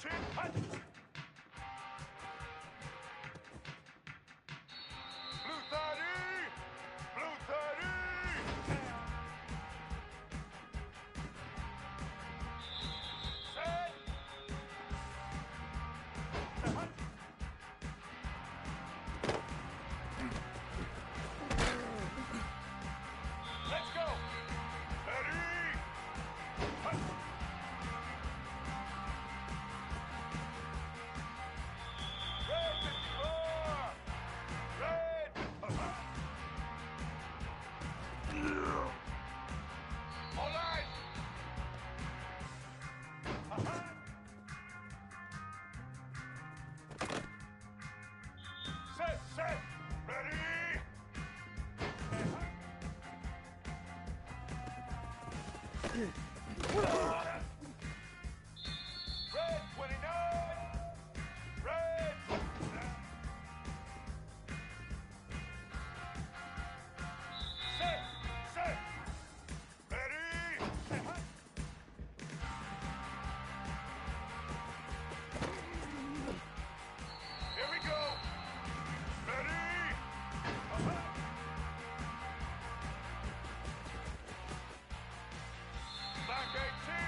Chin, hut. Blue 30! Blue 30! Set! Hut. Let's go! Ready! Hut. Red 54! Red! All right! Set, set! Ready! Red 29! Red! Set! Set! Ready! Here we go! Ready! Black 18!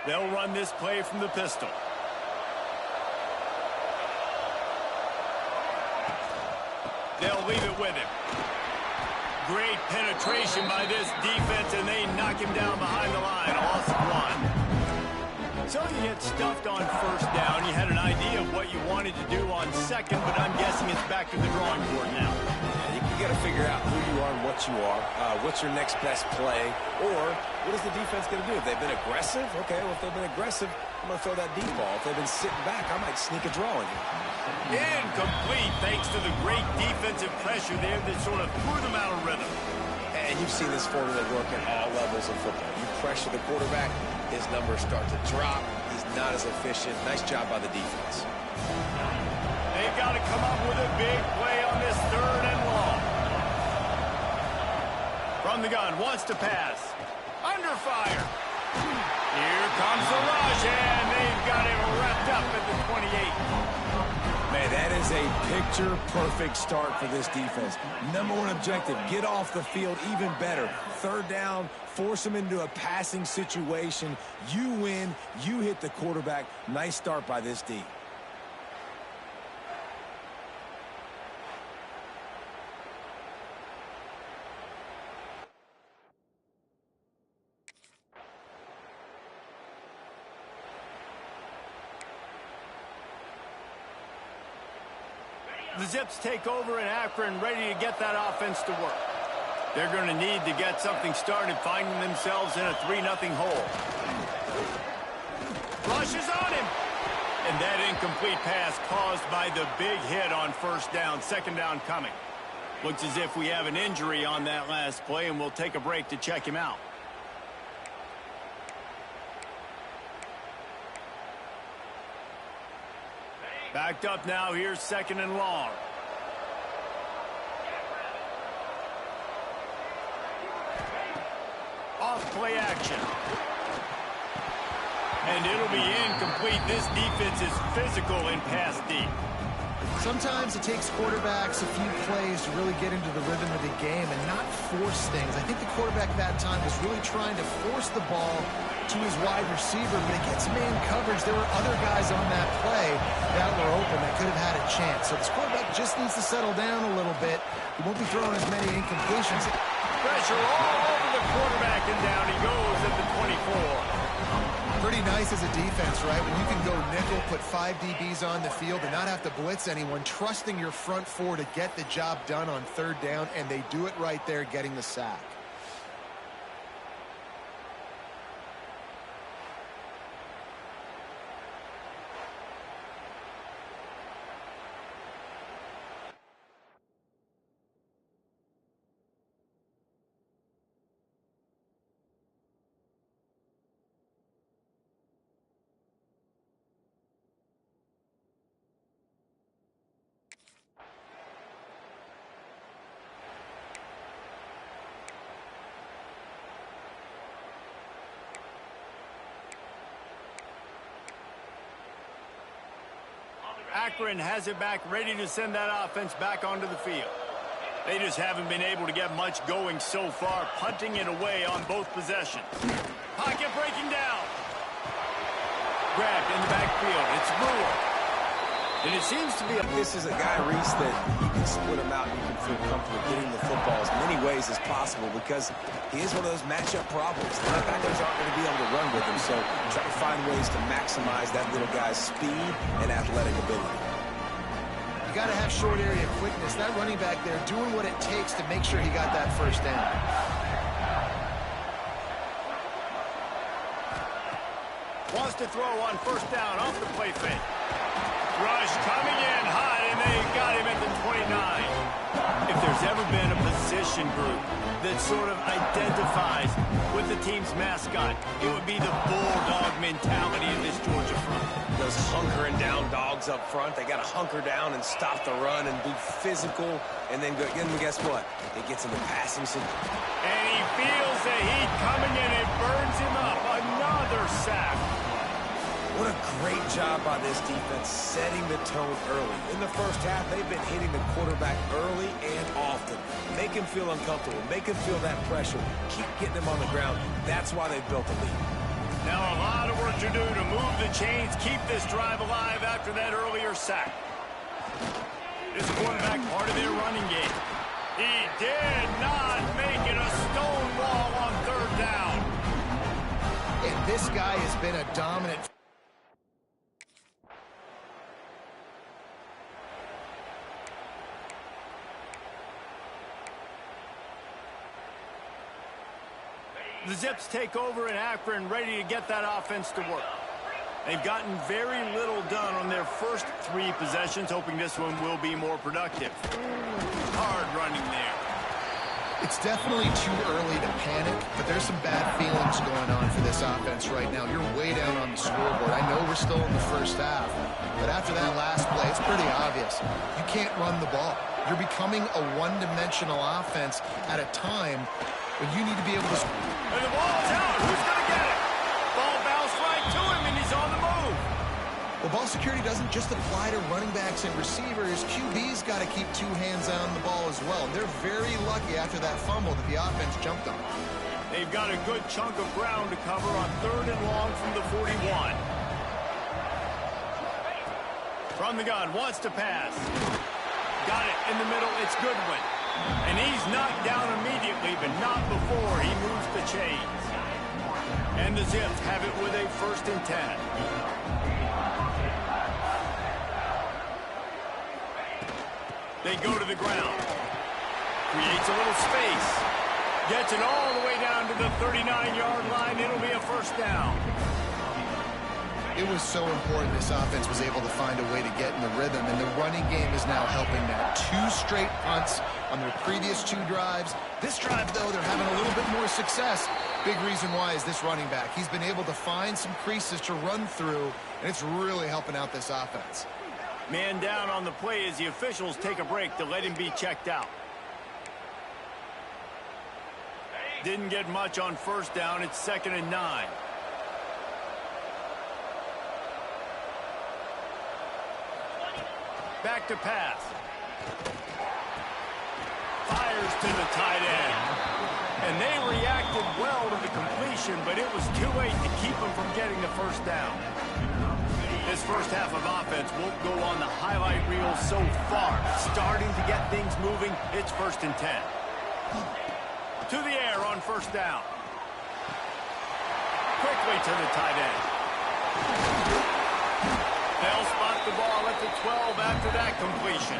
They'll run this play from the pistol. They'll leave it with him. Great penetration by this defense, and they knock him down behind the line. A loss of 1. So you get stuffed on first down. You had an idea of what you wanted to do on second, but I'm guessing it's back to the drawing board now. You got to figure out who you are and what you are. What's your next best play? Or what is the defense going to do? If they've been aggressive, okay, well, if they've been aggressive, I'm going to throw that deep ball. If they've been sitting back, I might sneak a draw in here. Incomplete thanks to the great defensive pressure there that sort of threw them out of rhythm. And you've seen this formula work at all levels of football. You pressure the quarterback, his numbers start to drop. He's not as efficient. Nice job by the defense. They've got to come up with a big play on this 3rd and long. From the gun, wants to pass. Under fire. Here comes the rush, and they've got him wrapped up at the 28. Man, that is a picture-perfect start for this defense. Number 1 objective, get off the field even better. 3rd down, force them into a passing situation. You win, you hit the quarterback. Nice start by this D. The Zips take over in Akron, ready to get that offense to work. They're going to need to get something started, finding themselves in a 3-0 hole. Rushes on him. And that incomplete pass caused by the big hit on first down. 2nd down coming. Looks as if we have an injury on that last play, and we'll take a break to check him out. Backed up now. Here's 2nd and long. Off play action. And it'll be incomplete. This defense is physical in pass deep. Sometimes it takes quarterbacks a few plays to really get into the rhythm of the game and not force things. I think the quarterback that time was really trying to force the ball to his wide receiver. When it gets man coverage, there were other guys on that play that were open that could have had a chance. So this quarterback just needs to settle down a little bit. He won't be throwing as many incompletions. Pressure all over the quarterback, and down he goes at the 24. Pretty nice as a defense, right? When you can go nickel, put 5 DBs on the field and not have to blitz anyone, trusting your front 4 to get the job done on 3rd down, and they do it right there, getting the sack. Akron has it back, ready to send that offense back onto the field. They just haven't been able to get much going so far, punting it away on both possessions. Pocket breaking down. Grabbed in the backfield. It's Brewer. And it seems to be This is a guy, Reese, that you can split him out and you can feel comfortable getting the football as many ways as possible because he is one of those matchup problems. The linebackers aren't going to be able to run with him, so try to find ways to maximize that little guy's speed and athletic ability. You got to have short area quickness. That running back there doing what it takes to make sure he got that first down. Wants to throw on first down off the play fake. Rush coming in hot, and they got him at the 29. If there's ever been a position group that sort of identifies with the team's mascot, it would be the bulldog mentality of this Georgia front. Those hunkering down dogs up front, they got to hunker down and stop the run and be physical, and then guess what? It gets in the passing system. And he feels the heat coming in. It burns him up. Another sack. What a great job by this defense setting the tone early. In the first half, they've been hitting the quarterback early and often. Make him feel uncomfortable. Make him feel that pressure. Keep getting him on the ground. That's why they've built a lead. Now a lot of work to do to move the chains, keep this drive alive after that earlier sack. This quarterback part of their running game. He did not make it a stone wall on third down. And this guy has been a dominant. The Zips take over in Akron, ready to get that offense to work. They've gotten very little done on their first 3 possessions, hoping this one will be more productive. Hard running there. It's definitely too early to panic, but there's some bad feelings going on for this offense right now. You're way down on the scoreboard. I know we're still in the first half, but after that last play, it's pretty obvious. You can't run the ball. You're becoming a one-dimensional offense at a time when you need to be able to score. And the ball's out. Who's going to get it? Ball bounced right to him, and he's on the move. Well, ball security doesn't just apply to running backs and receivers. QB's got to keep 2 hands on the ball as well. And they're very lucky after that fumble that the offense jumped them. They've got a good chunk of ground to cover on 3rd and long from the 41. From the gun, wants to pass. Got it in the middle. It's Goodwin. And he's knocked down immediately, but not before he moves the chains. And the Zips have it with a 1st and 10. They go to the ground. Creates a little space. Gets it all the way down to the 39-yard line. It'll be a 1st down. It was so important this offense was able to find a way to get in the rhythm, and the running game is now helping that. 2 straight punts on their previous 2 drives. This drive, though, they're having a little bit more success. Big reason why is this running back. He's been able to find some creases to run through, and it's really helping out this offense. Man down on the play as the officials take a break to let him be checked out. Didn't get much on 1st down. It's 2nd and 9. Back to pass. Fires to the tight end. And they reacted well to the completion, but it was too late to keep them from getting the 1st down. This first half of offense won't go on the highlight reel so far. Starting to get things moving, it's 1st and 10. To the air on 1st down. Quickly to the tight end. They'll spot the ball at the 12 after that completion.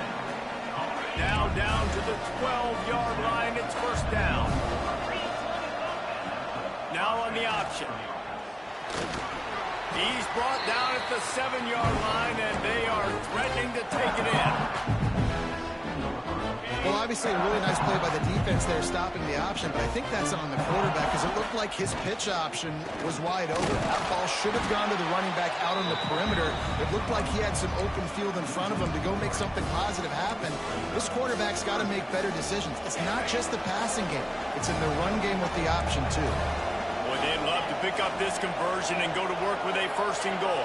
Now down to the 12-yard line, it's 1st down. Now on the option. He's brought down at the 7-yard line, and they are threatening to take it in. Well, obviously a really nice play by the defense there stopping the option, but I think that's on the quarterback because it looked like his pitch option was wide open. That ball should have gone to the running back out on the perimeter. It looked like he had some open field in front of him to go make something positive happen. This quarterback's got to make better decisions. It's not just the passing game. It's in the run game with the option, too. Boy, they'd love to pick up this conversion and go to work with a 1st and goal.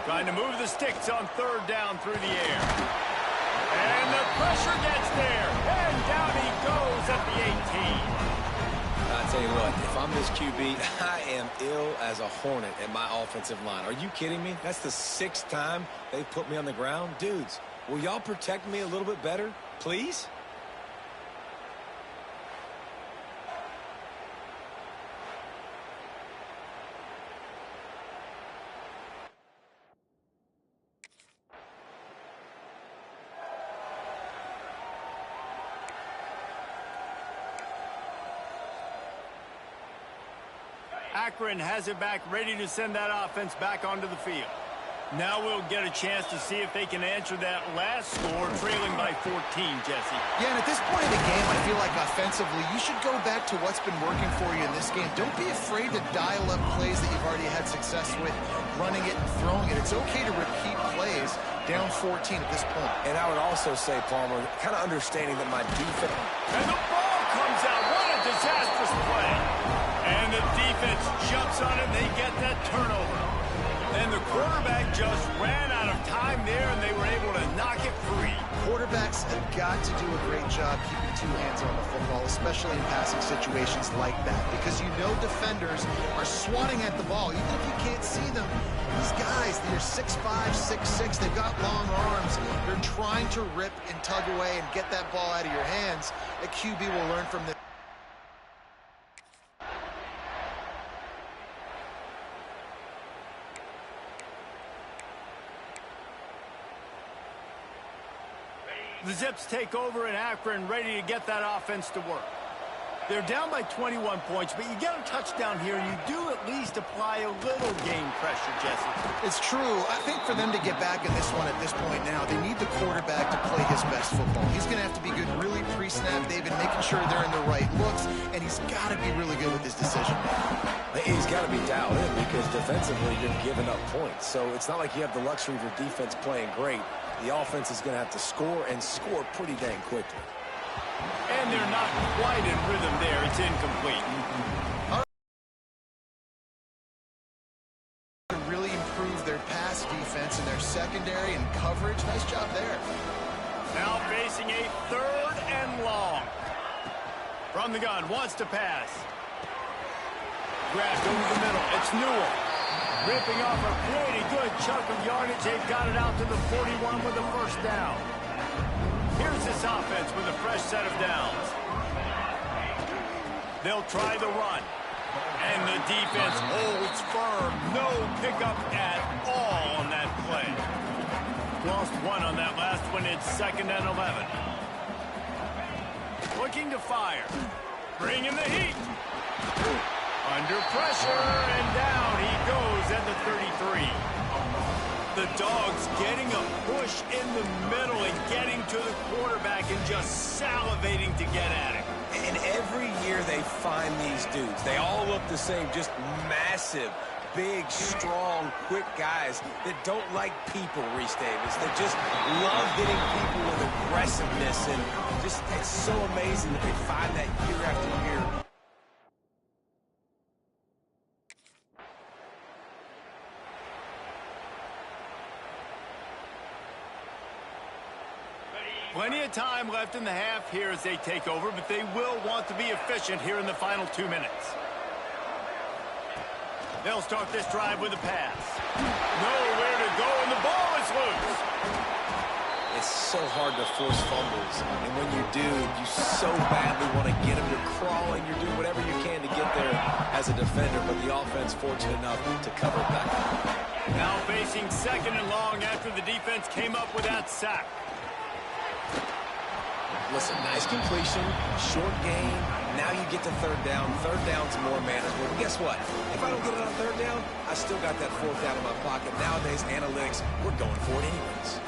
Trying to move the sticks on 3rd down through the air. And the pressure gets there. And down he goes at the 18. I'll tell you what, if I'm this QB, I am ill as a hornet at my offensive line. Are you kidding me? That's the 6th time they've put me on the ground. Dudes, will y'all protect me a little bit better, please? Akron has it back, ready to send that offense back onto the field. Now we'll get a chance to see if they can answer that last score, trailing by 14, Jesse. Yeah, and at this point in the game, I feel like offensively, you should go back to what's been working for you in this game. Don't be afraid to dial up plays that you've already had success with, running it and throwing it. It's okay to repeat plays down 14 at this point. And I would also say, Palmer, kind of understanding that my defense... And the ball comes out. What a disastrous play. And the defense jumps on it. They get that turnover. And the quarterback just ran out of time there, and they were able to knock it free. quarterbacks have got to do a great job keeping two hands on the football, especially in passing situations like that, because you know defenders are swatting at the ball. Even if you can't see them, these guys, they're 6'5", 6'6", they've got long arms. They're trying to rip and tug away and get that ball out of your hands. A QB will learn from this. The Zips take over in Akron, ready to get that offense to work. They're down by 21 points, but you get a touchdown here, and you do at least apply a little game pressure, Jesse. It's true. I think for them to get back in this one at this point now, they need the quarterback to play his best football. He's going to have to be good really pre-snap, David, making sure they're in the right looks, and he's got to be really good with his decision. He's got to be dialed in because defensively you're giving up points. So it's not like you have the luxury of your defense playing great. The offense is going to have to score and score pretty dang quickly. And they're not quite in rhythm there. It's incomplete. To really improve their pass defense and their secondary and coverage. Nice job there. Now facing a 3rd and long. From the gun, wants to pass. Grabbed over the middle. It's Newell. Ripping off a pretty good chunk of yardage. They've got it out to the 41 with a first down. Here's this offense with a fresh set of downs. They'll try the run. And the defense holds firm. No pickup at all on that play. Lost one on that last one. It's 2nd and 11. Looking to fire. Bring in the heat. Under pressure, and down he goes at the 33. The Dogs getting a push in the middle and getting to the quarterback and just salivating to get at him. And every year they find these dudes. They all look the same, just massive, big, strong, quick guys that don't like people, Reese Davis. They just love hitting people with aggressiveness, and just it's so amazing that they find that year after year. Plenty of time left in the half here as they take over, but they will want to be efficient here in the final 2 minutes. They'll start this drive with a pass. Nowhere to go, and the ball is loose. It's so hard to force fumbles, and when you do, you so badly want to get them. You're crawling, you're doing whatever you can to get there as a defender, but the offense fortunate enough to cover it back up. Now facing 2nd and long after the defense came up with that sack. Listen, nice completion, short gain. Now you get to 3rd down. 3rd down's more manageable. But guess what? If I don't get it on 3rd down, I still got that 4th down in my pocket. Nowadays, analytics, we're going for it anyways.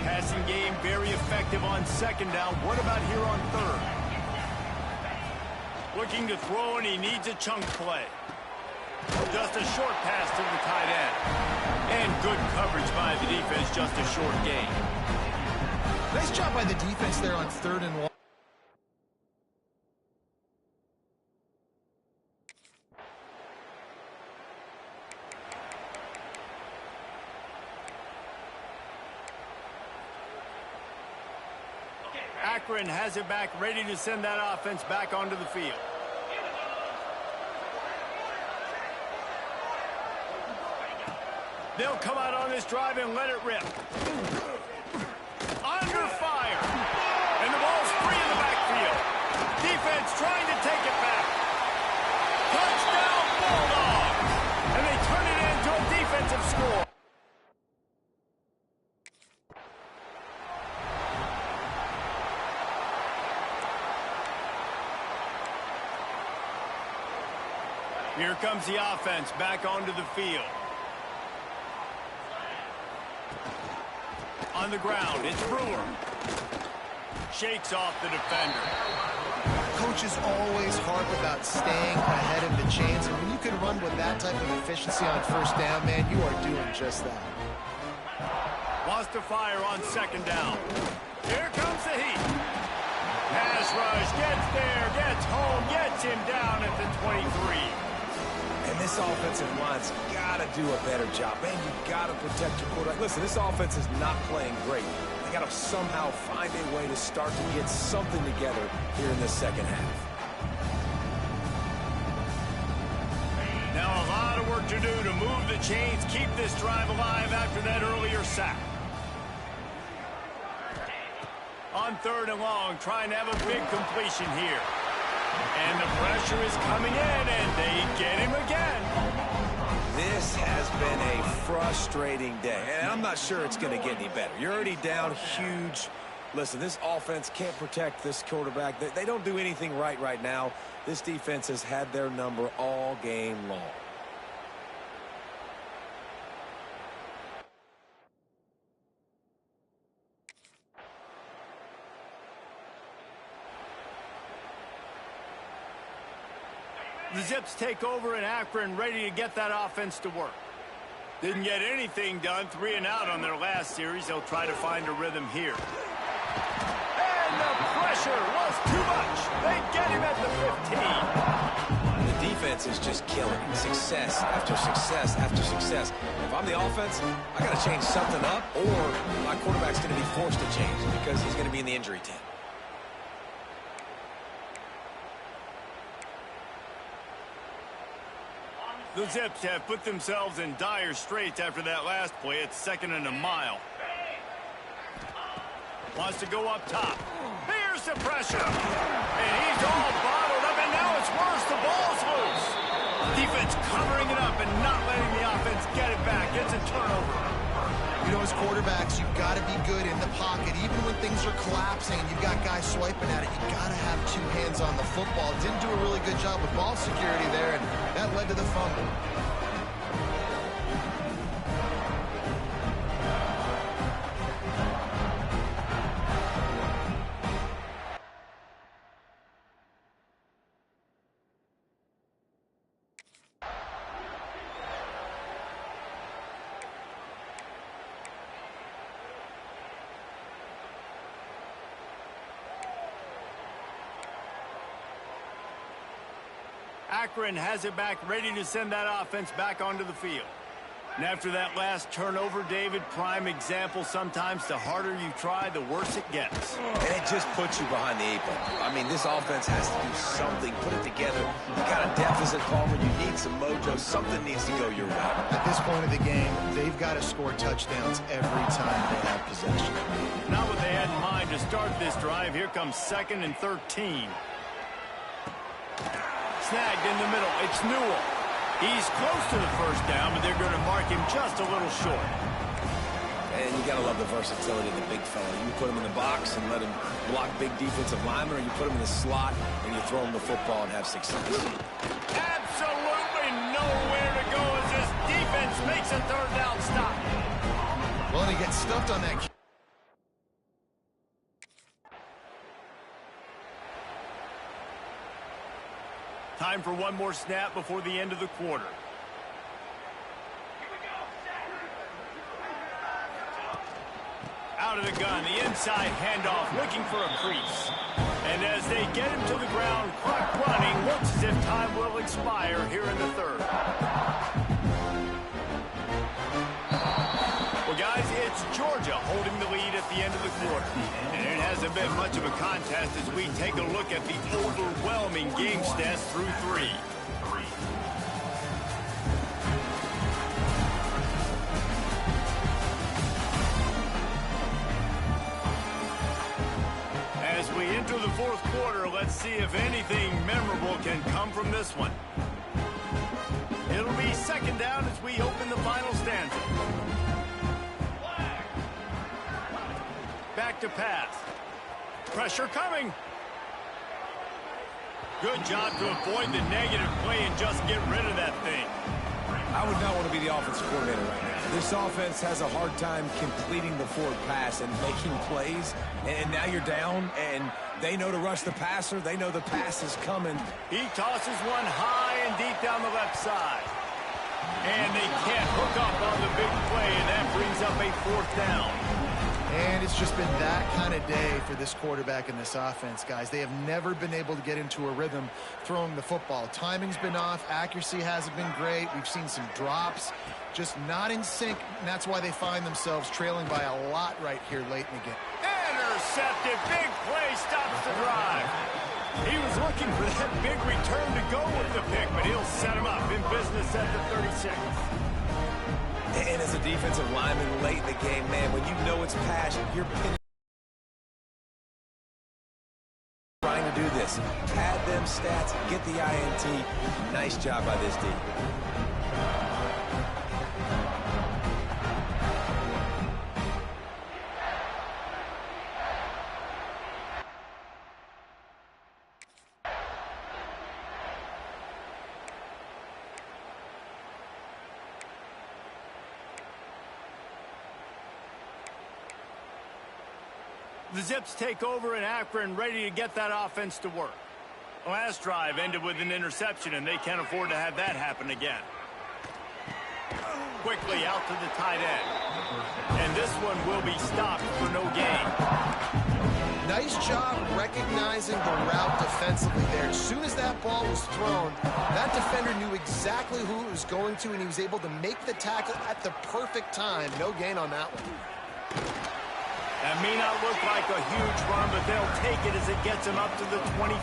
Passing game very effective on 2nd down. What about here on 3rd? Looking to throw, and he needs a chunk play. Just a short pass to the tight end. And good coverage by the defense, just a short gain. Nice job by the defense there on 3rd and long. Akron has it back, ready to send that offense back onto the field. They'll come out on this drive and let it rip. Under fire. And the ball's free in the backfield. Defense trying to take it back. Touchdown, Bulldogs. And they turn it into a defensive score. Here comes the offense back onto the field. On the ground, it's Brewer. Shakes off the defender. Coaches always harp about staying ahead of the chains, and when you can run with that type of efficiency on 1st down, man, you are doing just that. Wants to fire on 2nd down. Here comes the heat. Pass rush, gets there, gets home, gets him down at the 23. And this offensive line's got to do a better job. Man, you got to protect your quarterback. Listen, this offense is not playing great. They got to somehow find a way to start to get something together here in this second half. Now a lot of work to do to move the chains, keep this drive alive after that earlier sack. On 3rd and long, trying to have a big completion here. And the pressure is coming in, and they get him again. This has been a frustrating day, and I'm not sure it's going to get any better. You're already down huge. Listen, this offense can't protect this quarterback. They don't do anything right now. This defense has had their number all game long. The Zips take over in Akron, ready to get that offense to work. Didn't get anything done, 3 and out on their last series. They'll try to find a rhythm here. And the pressure was too much. They get him at the 15. The defense is just killing him. Success after success after success. If I'm the offense, I got to change something up, or my quarterback's going to be forced to change because he's going to be in the injury tent. The Zips have put themselves in dire straits after that last play. It's 2nd and a mile. Wants to go up top. Here's the pressure. And he's all bottled up, and now it's worse. The ball's loose. Defense covering it up and not letting the offense get it back. It's a turnover. You know, as quarterbacks, you've got to be good in the pocket. Even when things are collapsing and you've got guys swiping at it, you've got to have 2 hands on the football. Didn't do a really good job with ball security there, and that led to the fumble. Akron has it back, ready to send that offense back onto the field. And after that last turnover, David, prime example, sometimes the harder you try, the worse it gets. And it just puts you behind the 8 ball. I mean, this offense has to do something, put it together. You got a deficit, Palmer. You need some mojo. Something needs to go your way. At this point of the game, they've got to score touchdowns every time they have possession. Not what they had in mind to start this drive. Here comes 2nd and 13. Snagged in the middle. It's Newell. He's close to the first down, but they're going to mark him just a little short. And you got to love the versatility of the big fella. You put him in the box and let him block big defensive linemen, or you put him in the slot and you throw him the football and have success. Absolutely nowhere to go as this defense makes a 3rd down stop. Well, and he gets stuffed on that. Time for one more snap before the end of the quarter. Out of the gun, the inside handoff, looking for a crease. And as they get him to the ground, clock running, looks as if time will expire here in the 3rd. Well, guys, it's Georgia holding the lead at the end of the quarter. And it hasn't been much of a contest as we take a look at the overwhelming game stats through 3. As we enter the 4th quarter, let's see if anything memorable can come from this one. It'll be 2nd down as we open the final stanza. Back to pass. Pressure coming. Good job to avoid the negative play and just get rid of that thing. I would not want to be the offensive coordinator right now. This offense has a hard time completing the forward pass and making plays. And now you're down, and they know to rush the passer. They know the pass is coming. He tosses one high and deep down the left side. And they can't hook up on the big play, and that brings up a 4th down. And it's just been that kind of day for this quarterback and this offense, guys. They have never been able to get into a rhythm throwing the football. Timing's been off. Accuracy hasn't been great. We've seen some drops, just not in sync, and that's why they find themselves trailing by a lot right here late in the game. Intercepted. Big play stops the drive. He was looking for that big return to go with the pick, but he'll set him up in business at the 36. And as a defensive lineman late in the game, man, when you know it's passion, you're pinning. Trying to do this. Pad them stats, get the INT. Nice job by this D. The Zips take over in Akron, ready to get that offense to work. Last drive ended with an interception, and they can't afford to have that happen again. Quickly out to the tight end. And this one will be stopped for no gain. Nice job recognizing the route defensively there. As soon as that ball was thrown, that defender knew exactly who it was going to, and he was able to make the tackle at the perfect time. No gain on that one. That may not look like a huge run, but they'll take it as it gets them up to the 24.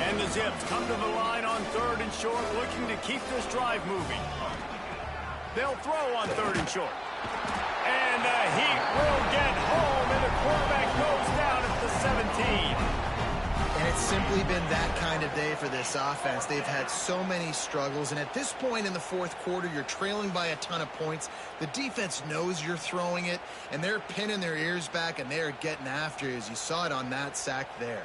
And the Zips come to the line on 3rd and short, looking to keep this drive moving. They'll throw on 3rd and short. And the Heat will get home, and the quarterback goes down at the 17. And it's simply been that kind of day for this offense. They've had so many struggles, and at this point in the 4th quarter, you're trailing by a ton of points. The defense knows you're throwing it, and they're pinning their ears back, and they're getting after you, as you saw it on that sack there.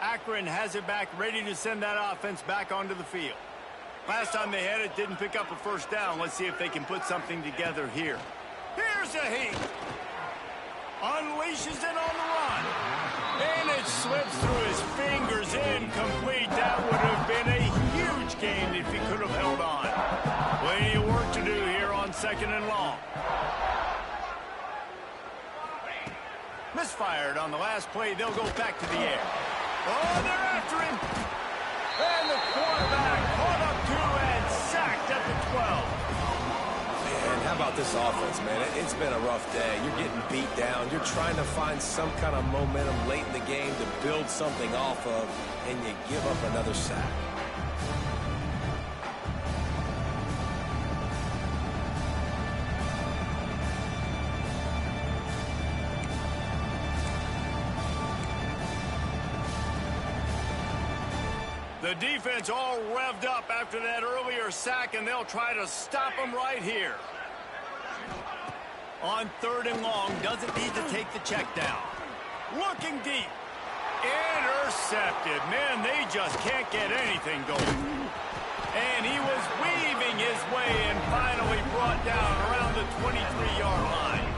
Akron has it back, ready to send that offense back onto the field. Last time they had it, didn't pick up a first down. Let's see if they can put something together here. Here's a Heat. Unleashes it on the run. And it slips through his fingers, incomplete. That would have been a huge gain if he could have held on. Plenty of work to do here on 2nd and long. Misfired on the last play. They'll go back to the air. Oh, they're after him. And the quarterback caught up to and sacked at the 12. Man, how about this offense, man? It's been a rough day. You're getting beat down. You're trying to find some kind of momentum late in the game to build something off of, and you give up another sack. The defense all revved up after that earlier sack, and they'll try to stop them right here. On 3rd and long, doesn't need to take the check down. Looking deep. Intercepted. Man, they just can't get anything going. And he was weaving his way and finally brought down around the 23-yard line.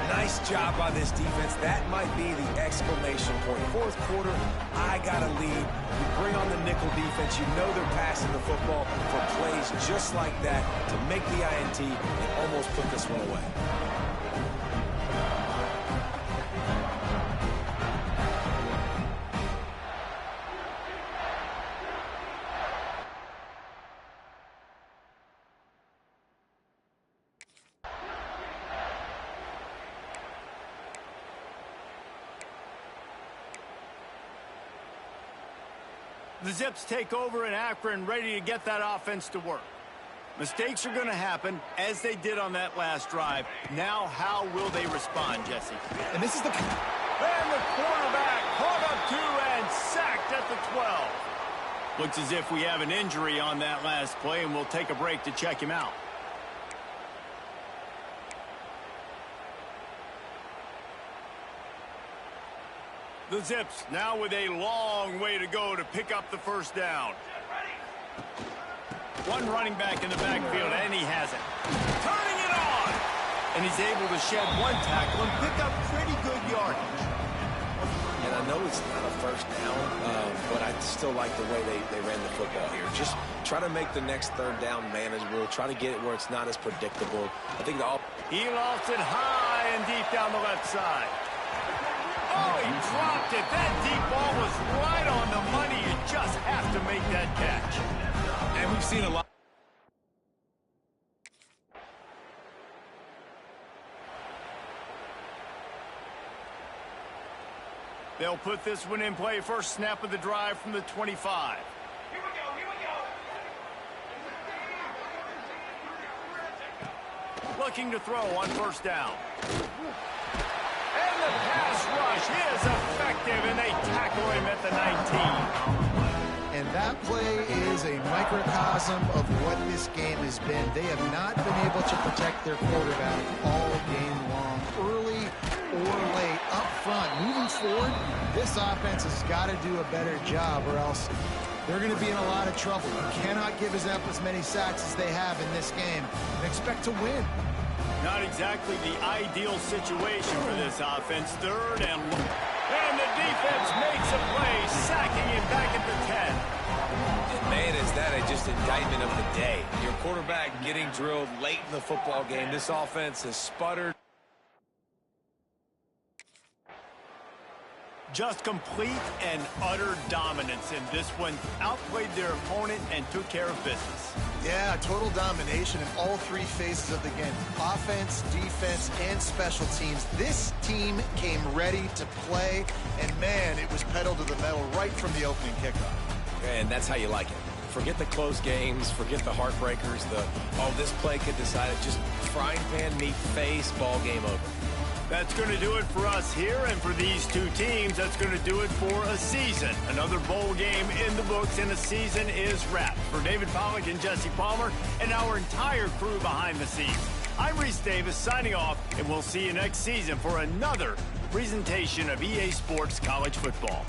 Nice job by this defense. That might be the exclamation point. 4th quarter, I got a lead. You bring on the nickel defense. You know they're passing the football for plays just like that to make the INT and almost put this one away. The Zips take over in Akron, ready to get that offense to work. Mistakes are going to happen, as they did on that last drive. Now, how will they respond, Jesse? And this is the... And the quarterback caught up to and sacked at the 12. Looks as if we have an injury on that last play, and we'll take a break to check him out. The Zips now with a long way to go to pick up the first down. One running back in the backfield, and he has it. Turning it on. and he's able to shed one tackle and pick up pretty good yardage. And I know it's not a first down, but I still like the way they ran the football here. Just try to make the next third down manageable. Try to get it where it's not as predictable. I think he lost it high and deep down the left side. Oh, he dropped it. That deep ball was right on the money. You just have to make that catch. And we've seen a lot. They'll put this one in play. First snap of the drive from the 25. Here we go, here we go. Looking to throw on first down. And the pass rush is effective, and they tackle him at the 19. And that play is a microcosm of what this game has been. They have not been able to protect their quarterback all game long, early or late, up front. Moving forward, this offense has got to do a better job, or else they're going to be in a lot of trouble. You cannot give up as many sacks as they have in this game and expect to win. Not exactly the ideal situation for this offense. Third and the defense makes a play, sacking him back at the 10. And man, is that just indictment of the day. Your quarterback getting drilled late in the football game. This offense has sputtered. Just complete and utter dominance in this one. Outplayed their opponent and took care of business. Yeah, total domination in all three phases of the game. Offense, defense, and special teams. This team came ready to play, and man, it was pedal to the metal right from the opening kickoff. And that's how you like it. Forget the close games, forget the heartbreakers, this play could decide it. Just frying pan meet face, ball game over. That's going to do it for us here, and for these two teams, that's going to do it for a season. Another bowl game in the books, and a season is wrapped. For David Pollack and Jesse Palmer and our entire crew behind the scenes, I'm Reese Davis signing off, and we'll see you next season for another presentation of EA Sports College Football.